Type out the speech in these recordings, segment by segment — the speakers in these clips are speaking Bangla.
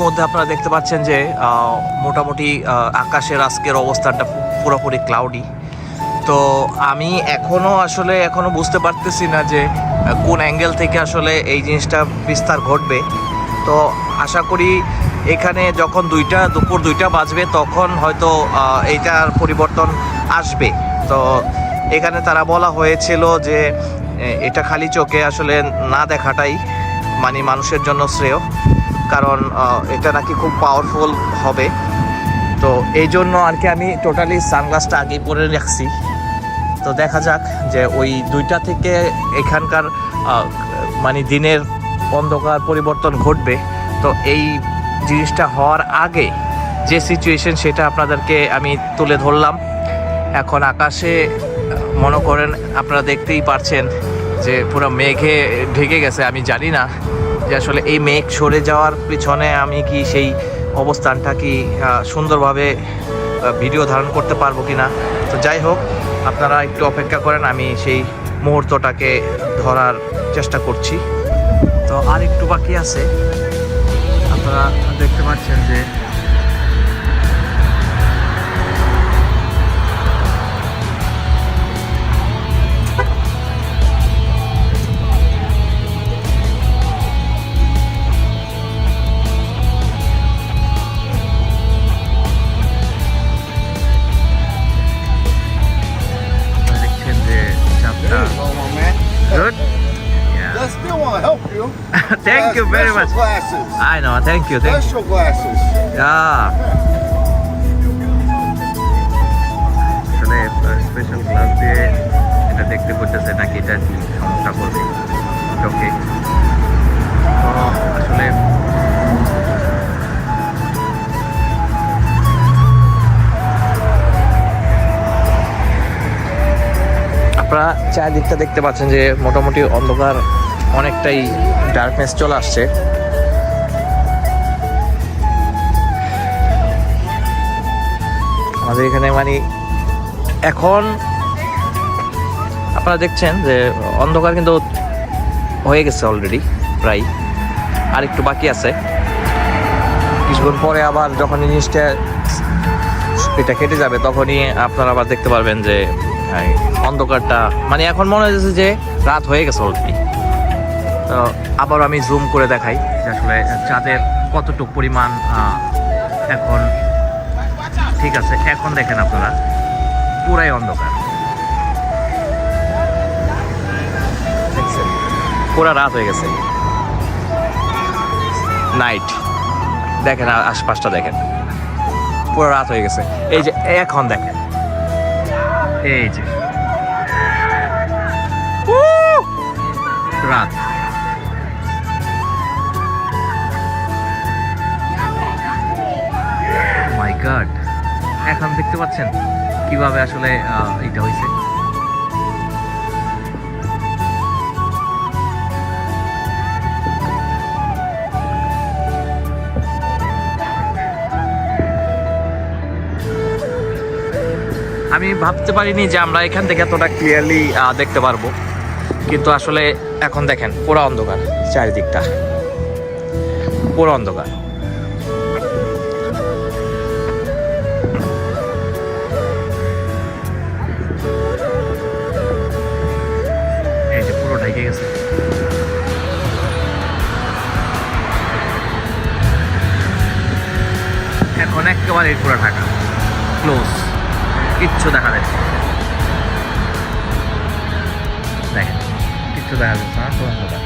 মধ্যে আপনারা দেখতে পাচ্ছেন যে মোটামুটি আকাশের আজকের অবস্থানটা পুরোপুরি ক্লাউডি। তো আমি এখনো বুঝতে পারতেছি না যে কোন অ্যাঙ্গেল থেকে আসলে এই জিনিসটা বিস্তার ঘটবে। তো আশা করি এখানে যখন দুপুর 2টা বাজবে তখন হয়তো এইটার পরিবর্তন আসবে। তো এখানে তারা বলা হয়েছিল যে এটা খালি চোখে আসলে না দেখাটাই মানে মানুষের জন্য শ্রেয়, কারণ এটা নাকি খুব পাওয়ারফুল হবে। তো এই জন্য আর কি আমি টোটালি সানগ্লাসটা আগেই পরে রাখছি। তো দেখা যাক যে ওই 2টা থেকে এখানকার মানে দিনের অন্ধকার পরিবর্তন ঘটবে। তো এই জিনিসটা হওয়ার আগে যে সিচুয়েশন সেটা আপনাদেরকে আমি তুলে ধরলাম। এখন আকাশে মনে করেন আপনারা দেখতেই পারছেন যে পুরো মেঘে ঢেকে গেছে। আমি জানি না যে আসলে এই মেঘ সরে যাওয়ার পিছনে আমি কি সেই অবস্থানটা কি সুন্দরভাবে ভিডিও ধারণ করতে পারবো কি না। তো যাই হোক, আপনারা একটু অপেক্ষা করেন, আমি সেই মুহূর্তটাকে ধরার চেষ্টা করছি। তো আর একটু বাকি আছে। আপনারা দেখতে পাচ্ছেন যে good. I still want to help you. Thank you very much. Glasses. I know, thank you. Special glasses. Yeah. আসলে স্পেশাল গ্লাস দিয়ে এটা দেখতে পড়তেছে নাকি এটা কি সমস্যা করবে চোখে। তো আসলে আপনারা চারিদিকটা দেখতে পাচ্ছেন যে মোটামুটি অন্ধকার, অনেকটাই ডার্কনেস চলে আসছে। আমাদের এখানে মানে এখন আপনারা দেখছেন যে অন্ধকার কিন্তু হয়ে গেছে অলরেডি, প্রায় আর একটু বাকি আছে। কিছুক্ষণ পরে আবার যখন জিনিসটা এটা কেটে যাবে তখনই আপনারা আবার দেখতে পারবেন যে অন্ধকারটা মানে এখন মনে হচ্ছে যে রাত হয়ে গেছে অলরেডি। তো আবার আমি জুম করে দেখাই যে আসলে চাঁদের কতটুকু পরিমাণ এখন। ঠিক আছে, এখন দেখেন আপনারা পুরাই অন্ধকার, দেখছেন পুরা রাত হয়ে গেছে, নাইট। দেখেন আশপাশটা দেখেন, পুরো রাত হয়ে গেছে। এই যে এখন দেখেন, এই যে রাত। মাই গড, এখন দেখতে পাচ্ছেন কিভাবে আসলে এটা হয়েছে। আমি ভাবতে পারিনি যে আমরা এখান থেকে এতটা ক্লিয়ারলি দেখতে পারবো, কিন্তু আসলে এখন দেখেন পুরো অন্ধকার, চারিদিকটা পুরো অন্ধকার। এই যে পুরো ঢেকে গেছে। এখন একেবারে পুরো ঢাকা, ক্লোজ, কিচ্ছু দেখা যাচ্ছে দেখেন, কিচ্ছু দেখা যাচ্ছে না, পুরো অন্ধকার।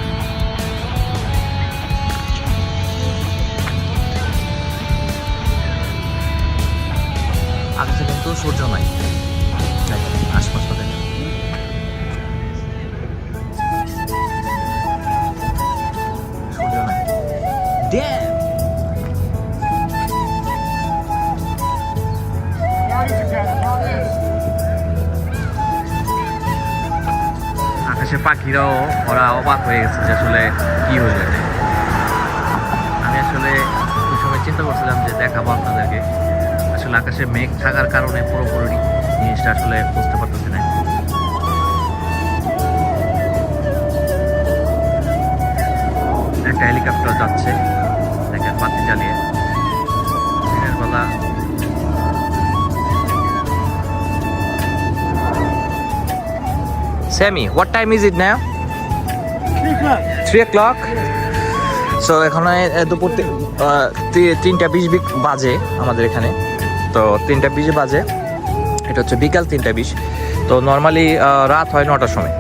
আকাশে কিন্তু সূর্য নাই, আশপাশটা দেখেন। সূর্য নাই, ড্যাম। আকাশে পাখিরাও ওরা অবাক হয়ে গেছে যে আসলে কি হয়ে যাবে। আমি আসলে ওই সময় চিন্তা করছিলাম যে দেখাবো আপনাদেরকে, আসলে আকাশে মেঘ থাকার কারণে পুরোপুরি জিনিসটা আসলে বুঝতে পারতেছি না। একটা হেলিকপ্টার যাচ্ছে দেখেন। বাতি জ্বালিয়ে দিনের বেলা। Sammy, what time is it now? 3 o'clock. So এখন দুপুর 3:20 বাজে আমাদের এখানে। তো 3:20 বাজে, এটা হচ্ছে বিকাল 3:20। তো নর্মালি রাত হয় 9টার সময়।